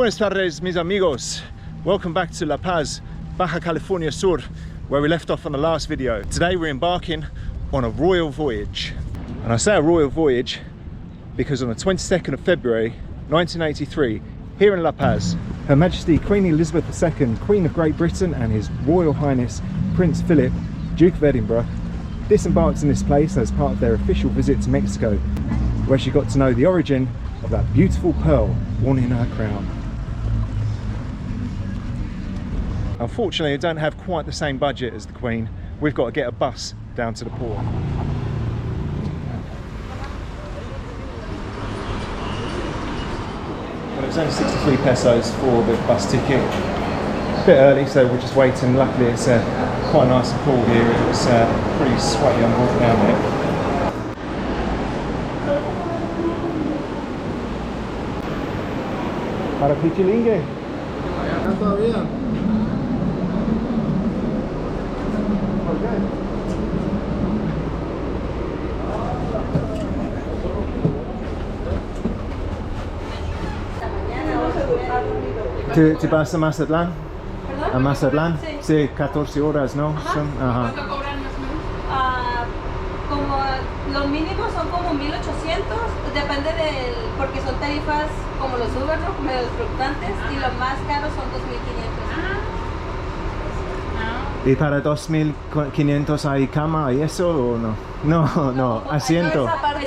Buenas tardes, mis amigos. Welcome back to La Paz, Baja California Sur, where we left off on the last video. Today we're embarking on a royal voyage. And I say a royal voyage because on the 22nd of February 1983, here in La Paz, Her Majesty Queen Elizabeth II, Queen of Great Britain, and His Royal Highness Prince Philip, Duke of Edinburgh, disembarked in this place as part of their official visit to Mexico, where she got to know the origin of that beautiful pearl worn in her crown. Unfortunately, I don't have quite the same budget as the Queen. We've got to get a bus down to the port. Well, it was only 63 pesos for the bus ticket. A bit early, so we're just waiting. Luckily, it's quite nice and cool here. It was pretty sweaty on walking down there. Para Pichilingue. ¿Te vas a Mazatlán? ¿A Mazatlán? Sí, 14 horas, ¿no? Ajá. Son, ajá. ¿Cuánto cobran más o menos? Como los mínimos son como 1800, depende del, porque son tarifas como los Uber, ¿no? Medio fluctuantes, y los más caros son 2500. ¿Y para 2500 hay cama y eso o no? No, no, asiento. Esa parte.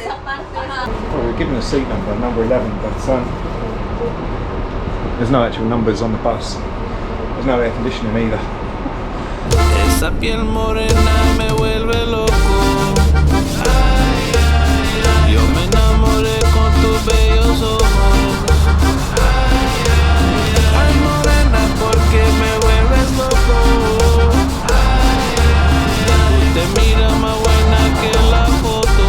Well, we're given a seat number 11, but there's no actual numbers on the bus. There's no air conditioning either. Esa piel morena me vuelve loco. Ay, ay, ay. Yo me enamoré con tus bellos ojos. Ay, ay, ay. Ay, morena, porque me vuelves loco. Ay, ay, ay. Tú te miras más buena que la foto.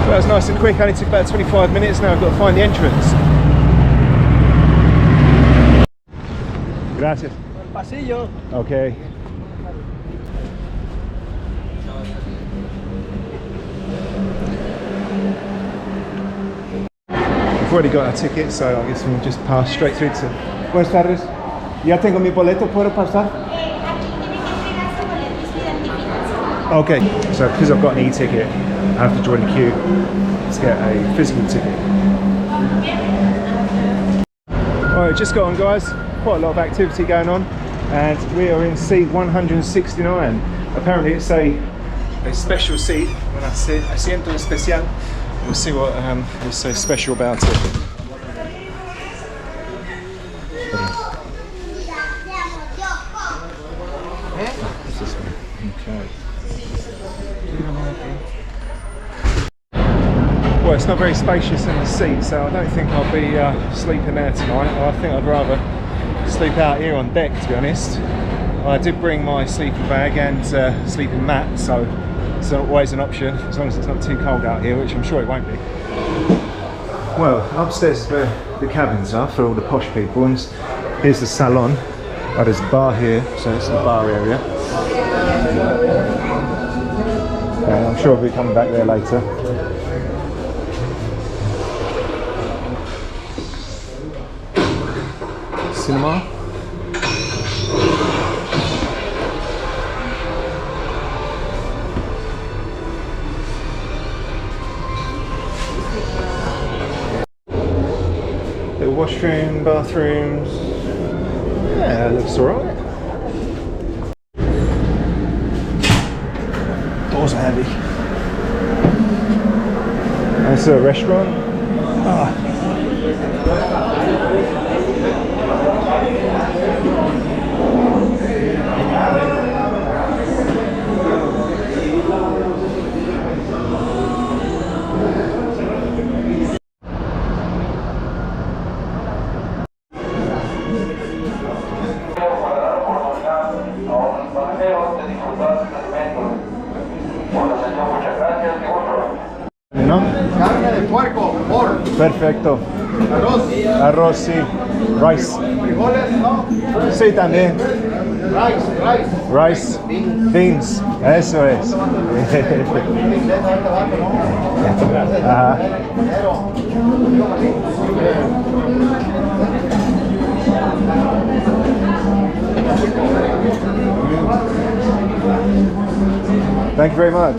That was nice and quick, only took about 25 minutes. Now I've got to find the entrance. Gracias. Pasillo. Okay. We've already got our ticket, so I guess we'll just pass straight through to... Buenas tardes. Ya tengo mi boleto, ¿puedo pasar? Okay, so because I've got an e-ticket, I have to join the queue to get a physical ticket. Alright, just got on guys, quite a lot of activity going on, and we are in seat 169. Apparently it's a special seat, when I say asiento especial. We'll see what is so special about it. Well, it's not very spacious in the seat, so I don't think I'll be sleeping there tonight. I think I'd rather sleep out here on deck, to be honest. I did bring my sleeping bag and sleeping mat, so it's always an option, as long as it's not too cold out here, which I'm sure it won't be. Well, upstairs is where the cabins are for all the posh people, and here's the salon. Oh, there's a bar here, so it's the bar area. And I'm sure we'll be coming back there later. Cinema. Little washroom, bathrooms. Yeah, it looks alright. Doors are heavy. That's a restaurant. Ah. ¿No? Carne de puerco, por. Perfecto. Arroz. Arroz, sí. Rice. Frijoles, ¿no? Sí, también. Rice. Beans. Eso es. Ajá. Thank you very much.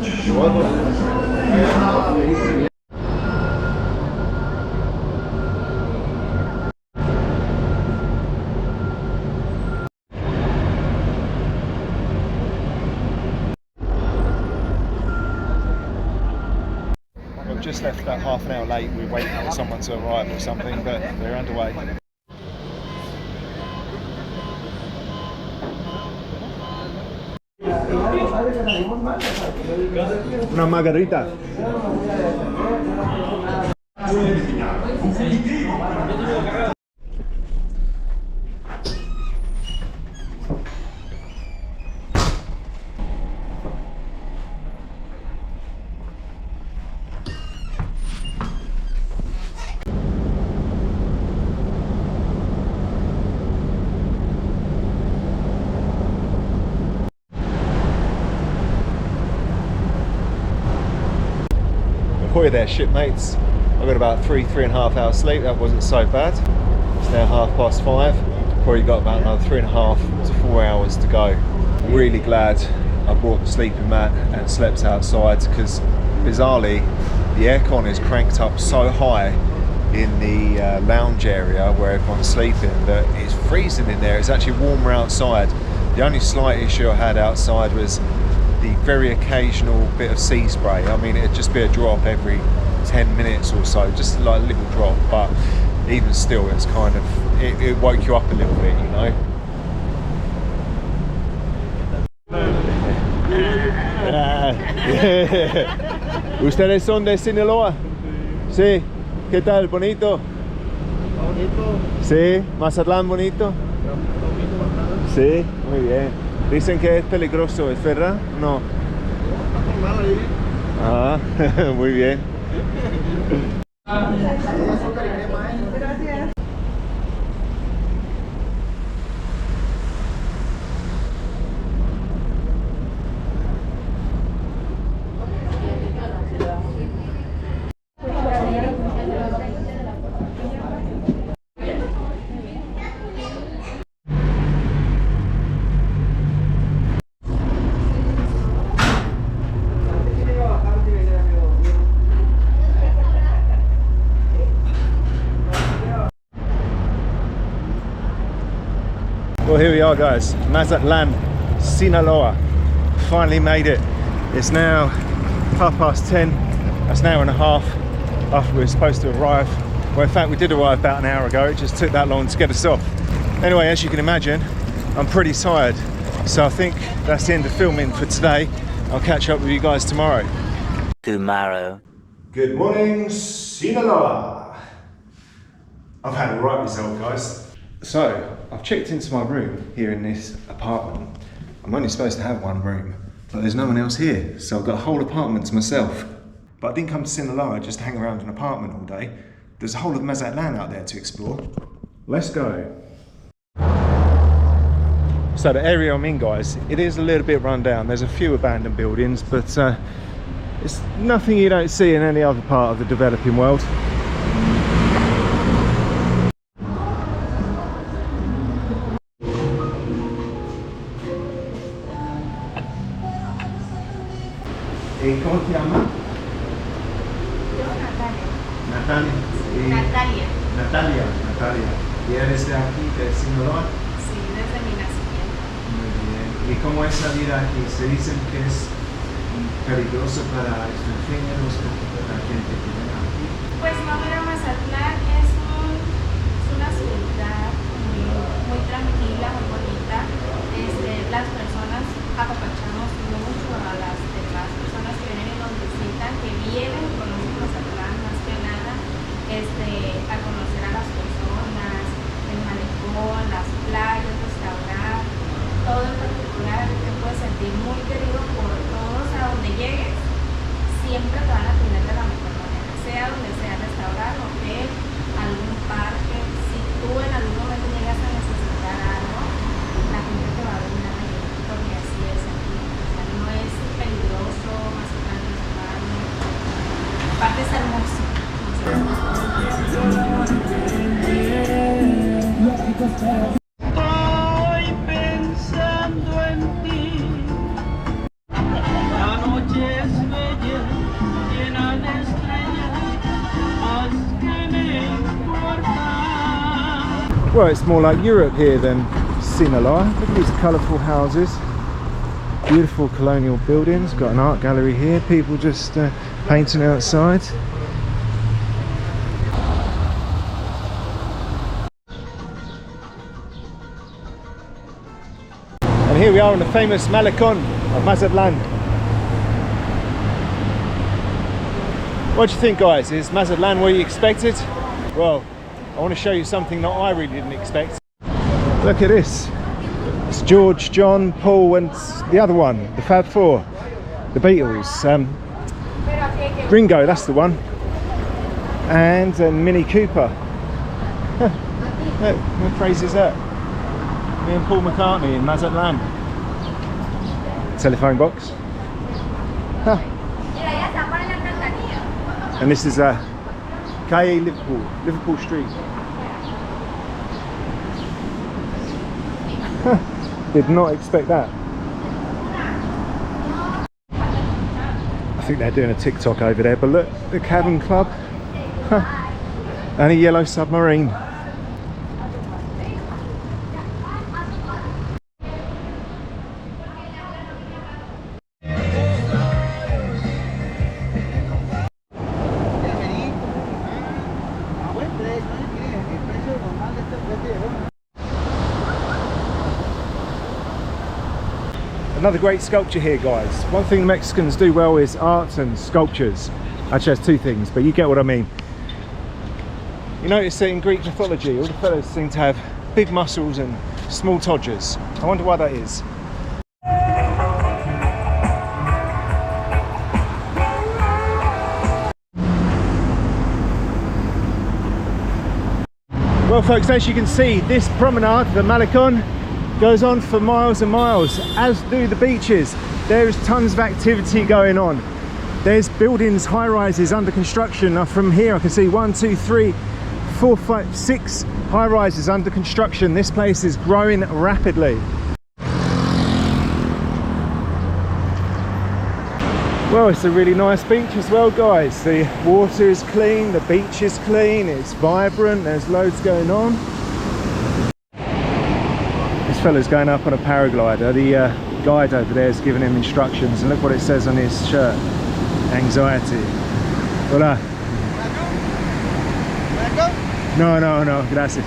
We've just left about half an hour late. We're waiting for someone to arrive or something, but they're underway. Una margarita. Boy, there, shipmates. I got about 3.5 hours sleep. That wasn't so bad. It's now 5:30. Probably got about another 3.5 to 4 hours to go. Really glad I brought the sleeping mat and slept outside, because bizarrely the aircon is cranked up so high in the lounge area where everyone's sleeping that it's freezing in there. It's actually warmer outside. The only slight issue I had outside was the very occasional bit of sea spray. I mean, it'd just be a drop every 10 minutes or so, just like a little drop, but even still, it's kind of, it woke you up a little bit, you know. ¿Ustedes son de Sinaloa? Sí. ¿Qué tal? ¿Bonito? Bonito. Sí. ¿Mazatlán bonito? Sí, muy bien. Dicen que es peligroso, ¿es verdad? No. Ah, muy bien. Well, here we are, guys. Mazatlán, Sinaloa. Finally made it. It's now 10:30. That's an hour and a half after we were supposed to arrive. Well, in fact, we did arrive about an hour ago. It just took that long to get us off. Anyway, as you can imagine, I'm pretty tired. So I think that's the end of filming for today. I'll catch up with you guys tomorrow. Good morning, Sinaloa. I've had a right result, guys. So, I've checked into my room here in this apartment. I'm only supposed to have one room, but there's no one else here, so I've got a whole apartment to myself. But I didn't come to Sinaloa just to hang around an apartment all day. There's a whole of Mazatlán out there to explore. Let's go. So the area I'm in, guys, it is a little bit run down. There's a few abandoned buildings, but it's nothing you don't see in any other part of the developing world. ¿Cómo te llamas? Yo, Natalia. Natalia. Natalia. Natalia. ¿Y eres de aquí, de Sinaloa? Sí, desde mi nacimiento. Muy bien. ¿Y cómo es la vida aquí? Se dicen que es peligroso para extranjeros, para la gente que viene aquí. Pues no, mira, Mazatlán es una ciudad muy tranquila, muy bonita. Las personas apapachamos mucho a las demás personas que vienen y nos visitan, que vienen y conocen Mazatlán más que nada, a conocer a las personas, el malecón, las playas, restaurantes, todo en particular. Te puedes sentir muy querido por todos. A donde llegues, siempre te van a atender de la mejor manera, sea donde sea, restaurante, hotel, algún parque. Si tú en algún momento llegas a necesitar algo, la gente te va a brindar Well, it's more like Europe here than Sinaloa. Look at these colourful houses. Beautiful colonial buildings. Got an art gallery here. People just painting outside. And here we are on the famous Malecón of Mazatlán. What do you think, guys? Is Mazatlán what you expected? Well, I want to show you something that I really didn't expect. Look at this. It's George, John, Paul and the other one, the Fab Four, the Beatles. Ringo, that's the one. And Mini Cooper. Look, what crazy is that? Me and Paul McCartney in Mazatlan. Telephone box. Huh. And this is Calle Liverpool Street. Did not expect that. I think they're doing a TikTok over there, but look, the Cabin Club. And a yellow submarine. Another great sculpture here, guys. One thing the Mexicans do well is art and sculptures. Actually, that's two things, but you get what I mean. You notice that in Greek mythology, all the fellas seem to have big muscles and small todgers. I wonder why that is. Well, folks, as you can see, this promenade, the Malecón, goes on for miles and miles, as do the beaches. There's tons of activity going on. There's buildings, high rises under construction. Now from here I can see 1, 2, 3, 4, 5, 6 high rises under construction. This place is growing rapidly. Well, it's a really nice beach as well, guys. The water is clean, the beach is clean, it's vibrant, there's loads going on. This fella's going up on a paraglider. The guide over there is giving him instructions, and look what it says on his shirt. Anxiety. Hola. No, gracias.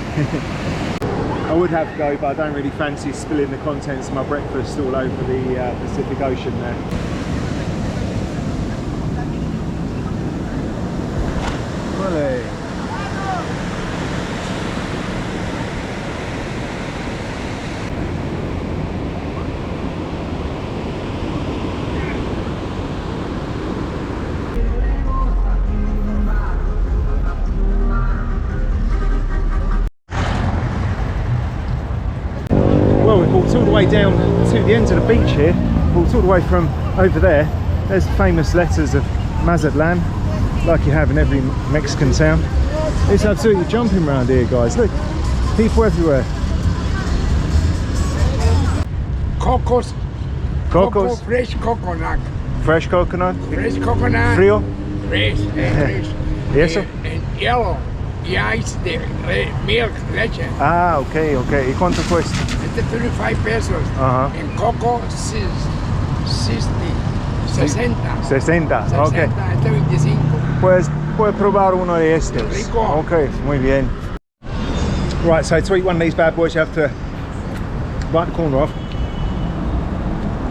I would have go, but I don't really fancy spilling the contents of my breakfast all over the Pacific Ocean there. Vale. Well, we've walked all the way down to the end of the beach here. Walked all the way from over there. There's the famous letters of Mazatlán, like you have in every Mexican town. It's absolutely jumping around here, guys. Look, people everywhere. Cocos. Cocos. Fresh coconut. Fresh coconut. Fresh coconut. Frío. Fresh. Fresh. ¿Y eso? And yellow. Y ice de milk, leche. Ah, ok. ¿Y cuánto cuesta? Este 25 pesos. Ajá. En coco, 60. 60. 60, ok. Este 25. Puedes probar uno de estos. Rico. Ok, muy bien. Right, so to eat one of these bad boys, you have to bite the corner off,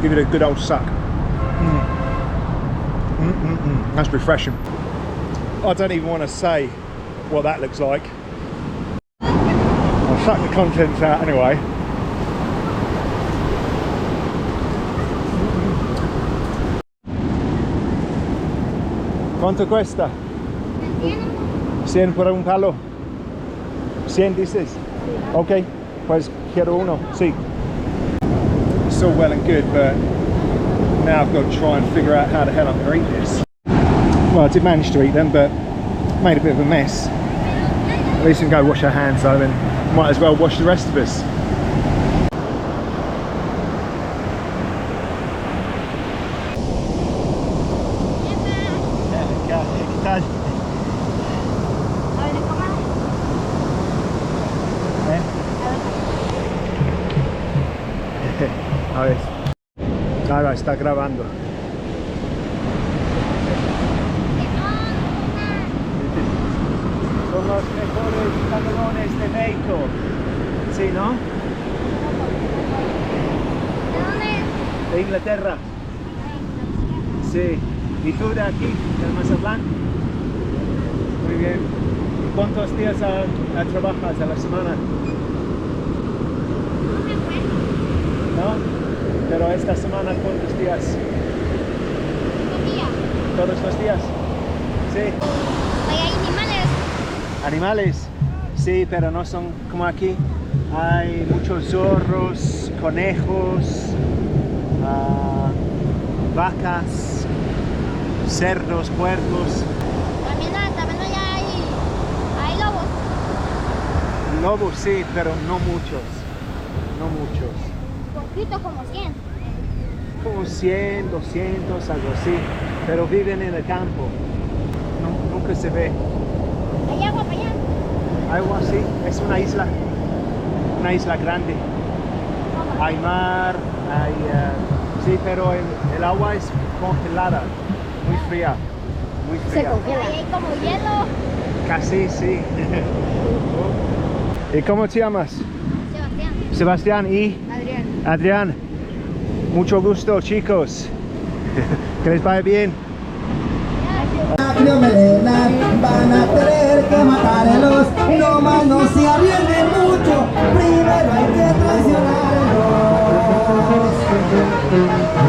give it a good old suck. That's refreshing. I don't even want to say what that looks like. I'll suck the contents out anyway. ¿Cuánto cuesta? 100 por un palo. 100 dices? Ok, pues quiero uno, sí. It's all well and good, but now I've got to try and figure out how the hell I'm going to eat this. Well, I did manage to eat them, but made a bit of a mess. At least we can go wash our hands though, and might as well wash the rest of us. A ver. Ahora está grabando. Son los mejores canelones de México. Sí, ¿no? De Inglaterra. Sí. ¿Y tú de aquí, del Mazatlán? Muy bien. ¿Y cuántos días trabajas a la semana? ¿No? Pero esta semana, ¿cuántos días? ¿Todos los días? Sí. Hay animales. ¿Animales? Sí, pero no son como aquí. Hay muchos zorros, conejos, vacas, cerdos, puercos. También allá hay lobos. Lobos sí, pero no muchos. No muchos. Poquito, como 100. Como 100, 200, algo así. Pero viven en el campo. Nunca se ve. ¿Hay agua para allá? Agua sí, es una isla. Una isla grande. Hay mar, hay... sí, pero el agua es congelada. Muy fría. Muy fría. Se congela. Ahí hay como hielo. Casi, sí. ¿Y cómo te llamas? Sebastián. Sebastián y Adrián. Adrián. Mucho gusto, chicos. Que les vaya bien. Van a tener que matarlos, no más no se arriesguen mucho, primero hay que traicionarlos.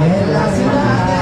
En la ciudad de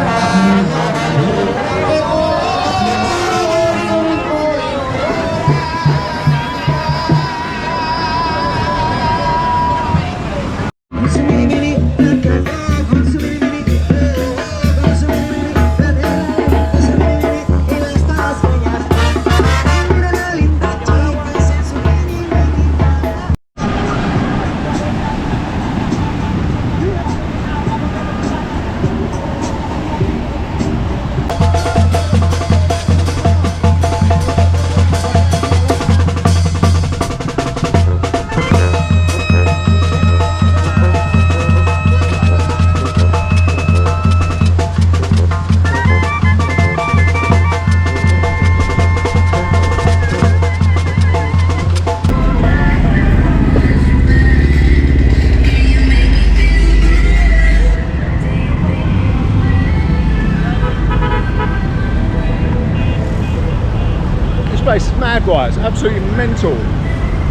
This place is mad, right? It's absolutely mental.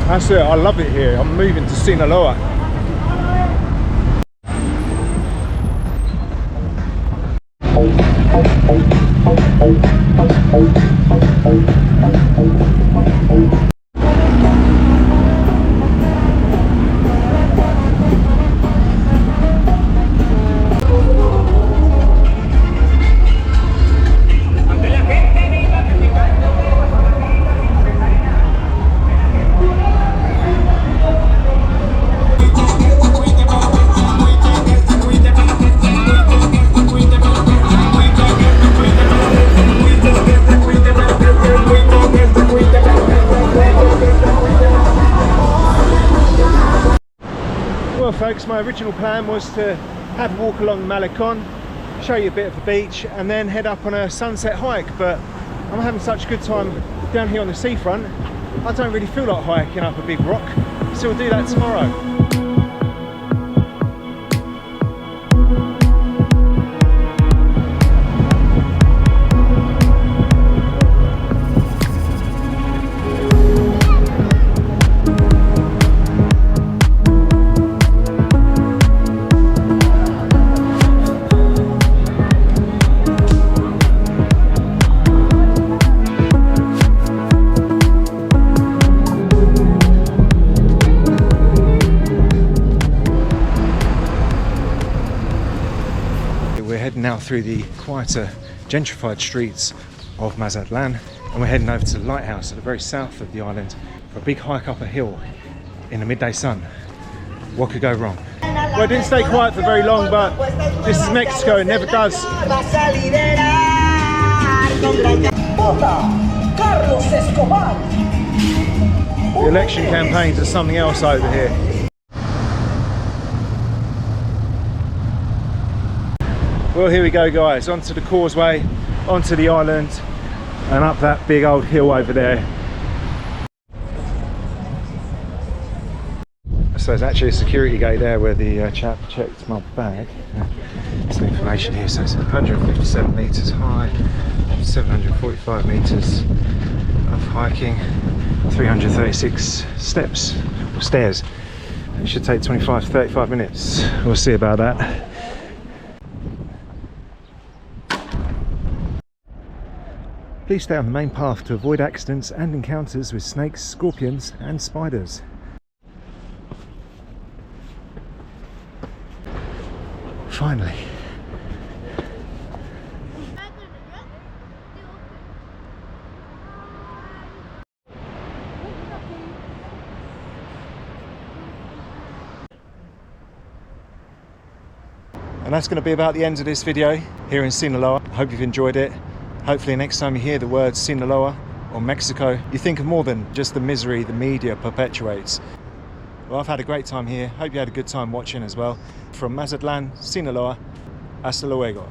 That's it, I love it here. I'm moving to Sinaloa. Well folks, my original plan was to have a walk along Malecón, show you a bit of the beach and then head up on a sunset hike, but I'm having such a good time down here on the seafront, I don't really feel like hiking up a big rock, so we'll do that tomorrow. We're heading now through the quieter, gentrified streets of Mazatlan, and we're heading over to the Lighthouse at the very south of the island for a big hike up a hill in the midday sun. What could go wrong? Well, it didn't stay quiet for very long, but this is Mexico, it never does. The election campaigns are something else over here. Well, here we go, guys, onto the causeway, onto the island, and up that big old hill over there. So there's actually a security gate there where the chap checked my bag. Some information here, so it's 157 metres high, 745 metres of hiking, 336 steps, or stairs. It should take 25 to 35 minutes. We'll see about that. Please stay on the main path to avoid accidents and encounters with snakes, scorpions and spiders. Finally. And that's going to be about the end of this video here in Sinaloa. I hope you've enjoyed it. Hopefully next time you hear the word Sinaloa or Mexico, you think of more than just the misery the media perpetuates. Well, I've had a great time here. Hope you had a good time watching as well. From Mazatlan, Sinaloa, hasta luego.